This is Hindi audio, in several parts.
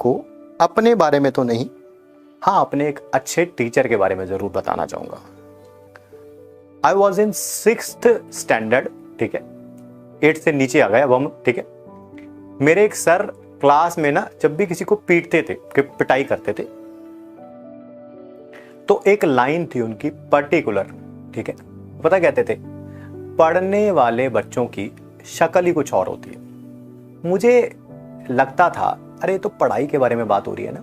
आपको अपने बारे में तो नहीं, हाँ अपने एक अच्छे टीचर के बारे में जरूर बताना चाहूंगा। I was in 6th standard, ठीक है, 8 से नीचे आ गए अब हम, ठीक है। मेरे एक सर क्लास में ना जब भी किसी को पीटते थे, पिटाई करते थे, तो एक लाइन थी उनकी पर्टिकुलर, ठीक है, पता कहते थे, पढ़ने वाले बच्चों की शक्ल ही कुछ और होती है। मुझे लगता था अरे तो पढ़ाई के बारे में बात हो रही है ना,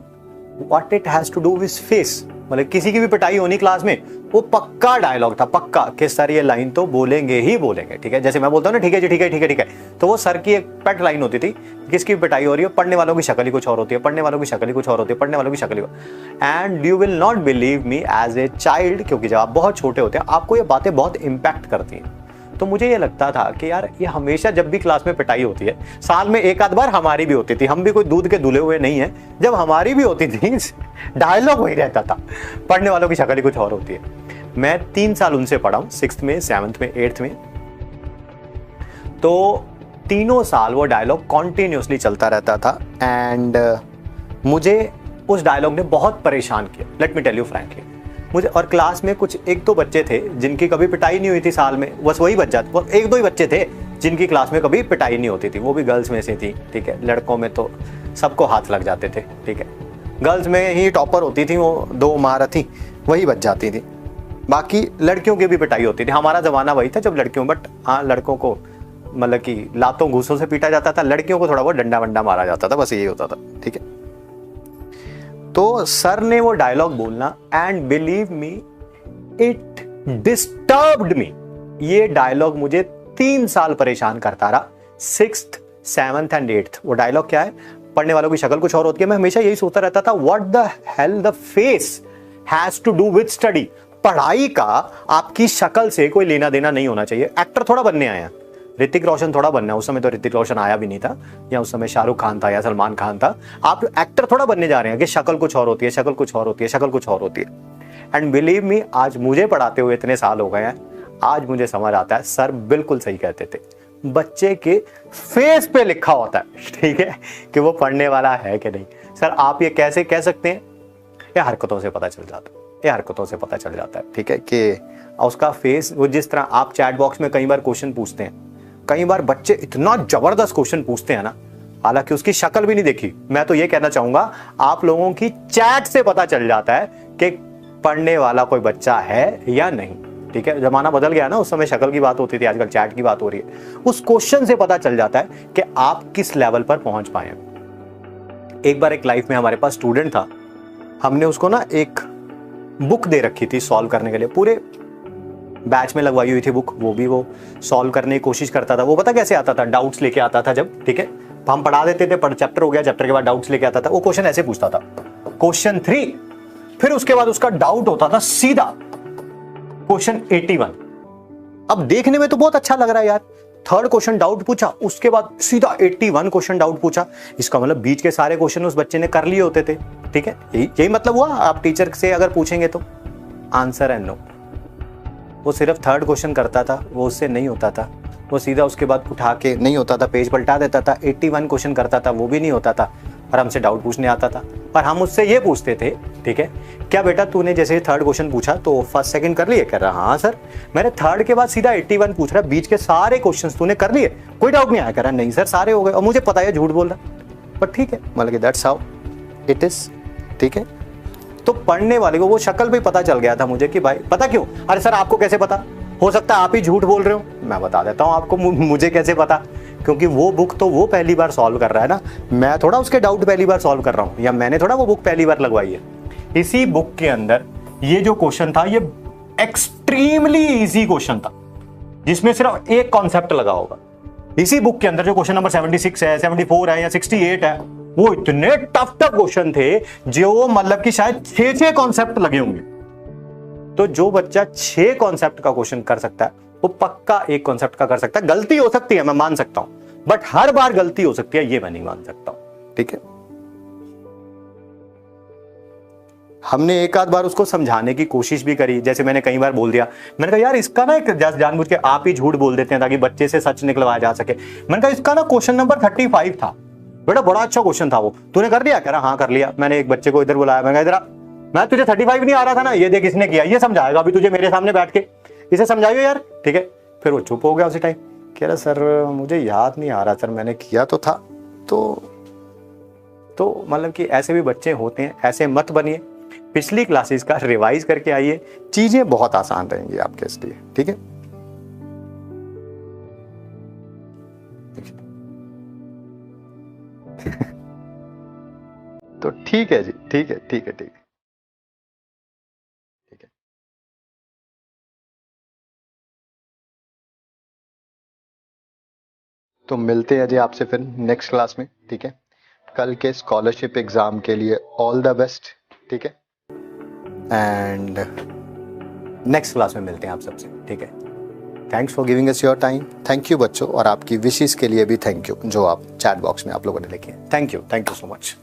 what it has to do with face. मतलब किसी की भी पिटाई होनी क्लास में, वो पक्का डायलॉग था, पक्का कि सर ये लाइन तो बोलेंगे ही बोलेंगे, ठीक है। जैसे मैं बोलता हूँ ना ठीक है जी, ठीक है ठीक है ठीक है, तो वो सर की एक पेट लाइन होती थी, किसकी पिटाई हो रही है, पढ़ने वालों की शक्ल ही कुछ और होती है, पढ़ने वालों की शक्ल ही कुछ और होती है, पढ़ने वालों की शक्ल ही। And you will not believe me as a child, क्योंकि जब आप बहुत छोटे होते हैं आपको ये बातें बहुत इंपैक्ट करती हैं। तो मुझे ये लगता था कि यार ये हमेशा जब भी क्लास में पिटाई होती है, साल में एक आध बार हमारी भी होती थी, हम भी कोई दूध के धुले हुए नहीं है, जब हमारी भी होती थी डायलॉग वही रहता था, पढ़ने वालों की शक्ल ही कुछ और होती है। मैं 3 साल उनसे पढ़ा हूं, 6th में, 7th में, 8th में, तो तीनों साल वो डायलॉग कॉन्टिन्यूसली चलता रहता था। एंड मुझे उस डायलॉग ने बहुत परेशान किया, let me tell you frankly. मुझे और क्लास में कुछ 1-2 बच्चे थे जिनकी कभी पिटाई नहीं हुई थी साल में, बस वही बच्चा, 1-2 ही बच्चे थे जिनकी क्लास में कभी पिटाई नहीं होती थी, वो भी गर्ल्स में से थी, ठीक है। लड़कों में तो सबको हाथ लग जाते थे, ठीक है। गर्ल्स में ही टॉपर होती थी, वो 2 महारथी वही बच जाती थी, बाकी लड़कियों की भी पिटाई होती थी। हमारा जमाना वही था जब लड़कियों, बट हाँ लड़कों को मतलब कि लातों घूसों से पीटा जाता था, लड़कियों को थोड़ा बहुत डंडा वंडा मारा जाता था, बस यही होता था, ठीक है। तो सर ने वो डायलॉग बोलना, and believe me it disturbed me. ये डायलॉग मुझे 3 साल परेशान करता रहा, 6th, 7th एंड 8th। वो डायलॉग क्या है, पढ़ने वालों की शक्ल कुछ और होती है। मैं हमेशा यही सोचता रहता था, what the hell the face has to do with study. पढ़ाई का आपकी शक्ल से कोई लेना देना नहीं होना चाहिए। एक्टर थोड़ा बनने आया, ऋतिक रोशन थोड़ा बनना है, उस समय तो ऋतिक रोशन आया भी नहीं था, या उस समय शाहरुख खान था या सलमान खान था। आप एक्टर थोड़ा बनने जा रहे हैं कि शक्ल कुछ और होती है, शक्ल कुछ और होती है, शक्ल कुछ और होती है। एंड बिलीव मी, आज मुझे पढ़ाते हुए इतने साल हो गए हैं, आज मुझे समझ आता है सर बिल्कुल सही कहते थे। बच्चे के फेस पे लिखा होता है, ठीक है, कि वो पढ़ने वाला है कि नहीं। सर आप ये कैसे कह सकते हैं, ये हरकतों से पता चल जाता है, ये हरकतों से पता चल जाता है, ठीक है, कि उसका फेस, वो जिस तरह आप चैट बॉक्स में कई बार क्वेश्चन पूछते हैं, कई बार बच्चे इतना जबरदस्त क्वेश्चन पूछते हैं ना, हालांकि उसकी शक्ल भी नहीं देखी। मैं तो ये कहना चाहूंगा आप लोगों की चैट से पता चल जाता है कि पढ़ने वाला कोई बच्चा है या नहीं, ठीक है। जमाना बदल गया ना, उस समय शक्ल की बात होती थी, आजकल चैट की बात हो रही है। उस क्वेश्चन से पता चल जाता है कि आप किस लेवल पर पहुंच पाए हैं। एक बार एक लाइफ में हमारे पास स्टूडेंट था, हमने उसको ना एक बुक दे रखी थी सॉल्व करने के लिए, पूरे बैच में लगवाई हुई थी बुक, वो भी वो सॉल्व करने की कोशिश करता था। वो पता कैसे आता था, डाउट्स लेके आता था जब, ठीक है, हम पढ़ा देते थे, पर चैप्टर हो गया, चैप्टर के बाद डाउट्स लेके आता था। वो क्वेश्चन ऐसे पूछता था, क्वेश्चन 3, फिर उसके बाद उसका डाउट होता था सीधा क्वेश्चन 81। अब देखने में तो बहुत अच्छा लग रहा है यार, 3rd क्वेश्चन डाउट पूछा, उसके बाद सीधा 81 क्वेश्चन डाउट पूछा। इसका मतलब बीच के सारे क्वेश्चन उस बच्चे ने कर लिए होते थे, ठीक है। यही मतलब हुआ, आप टीचर से अगर पूछेंगे तो आंसर है नो। वो सिर्फ 3rd क्वेश्चन करता था, वो उससे नहीं होता था, वो सीधा उसके बाद उठा के नहीं होता था, पेज पलटा देता था। 81 क्वेश्चन करता था, वो भी नहीं होता था, और हमसे डाउट पूछने आता था। और हम उससे ये पूछते थे, ठीक है, क्या बेटा तूने जैसे 3rd क्वेश्चन पूछा तो 1st 2nd कर लिए? कह रहा हाँ सर। मैंने 3rd के बाद सीधा 81 पूछ रहा, बीच के सारे क्वेश्चन तूने कर लिए, कोई डाउट नहीं आया? कह रहा नहीं सर सारे हो गए। और मुझे पता है झूठ बोल रहा, पर ठीक है, मतलब दैट्स हाउ इट इज, ठीक है। तो पढ़ने वाले को वो शक्ल पे पता चल गया था मुझे कि भाई, पता क्यों? अरे सर आपको कैसे पता? हो सकता है आप ही झूठ बोल रहे हो। मैं बता देता हूं आपको मुझे कैसे पता, क्योंकि वो बुक तो वो पहली बार सॉल्व कर रहा है ना, मैं थोड़ा उसके डाउट पहली बार सॉल्व कर रहा हूं, या मैंने थोड़ा वो बुक पहली बार लगवाई है। इसी बुक के अंदर ये जो क्वेश्चन था, ये एक्सट्रीमली इजी क्वेश्चन था, जिसमें सिर्फ एक कॉन्सेप्ट लगा होगा। इसी बुक के अंदर जो क्वेश्चन नंबर 76 है, 74 है या 68 है, वो इतने टफ क्वेश्चन थे जो मतलब कि शायद 6 कॉन्सेप्ट लगे होंगे। तो जो बच्चा 6 कॉन्सेप्ट का क्वेश्चन कर सकता है, वो पक्का एक कॉन्सेप्ट का कर सकता है। गलती हो सकती है, मैं मान सकता हूं, बट हर बार गलती हो सकती है, ये मैं नहीं मान सकता हूं, ठीक है। हमने एक आध बार उसको समझाने की कोशिश भी करी, जैसे मैंने कई बार बोल दिया, मैंने कहा यार इसका ना एक जानबूझ के आप ही झूठ बोल देते हैं ताकि बच्चे से सच निकलवाया जा सके। मैंने कहा इसका ना क्वेश्चन नंबर 35 था, बेटा बड़ा अच्छा क्वेश्चन था वो, तूने कर लिया? कह रहा हाँ कर लिया। मैंने एक बच्चे को इधर बुलाया, मैं कहा इधर आ, मैं तुझे 35 नहीं आ रहा था ना, ये देख इसने किया, ये समझाएगा अभी तुझे मेरे सामने बैठ के, इसे समझाइए यार, ठीक है। फिर वो चुप हो गया उसी टाइम, कह रहा सर मुझे याद नहीं आ रहा सर, मैंने किया तो था। तो मतलब कि ऐसे भी बच्चे होते हैं, ऐसे मत बनिए। पिछली क्लासेस का रिवाइज करके आइए, चीजें बहुत आसान रहेंगी आपके इसलिए, ठीक है। तो ठीक है जी, ठीक है ठीक है ठीक है ठीक है। तो मिलते हैं जी आपसे फिर नेक्स्ट क्लास में, ठीक है। कल के स्कॉलरशिप एग्जाम के लिए ऑल द बेस्ट, ठीक है। एंड नेक्स्ट क्लास में मिलते हैं आप सबसे, ठीक है। Thanks for giving us your time. Thank you बच्चों, और आपकी विशेस के लिए भी थैंक यू जो आप चैट बॉक्स में आप लोगों ने लिखे हैं। Thank you so much.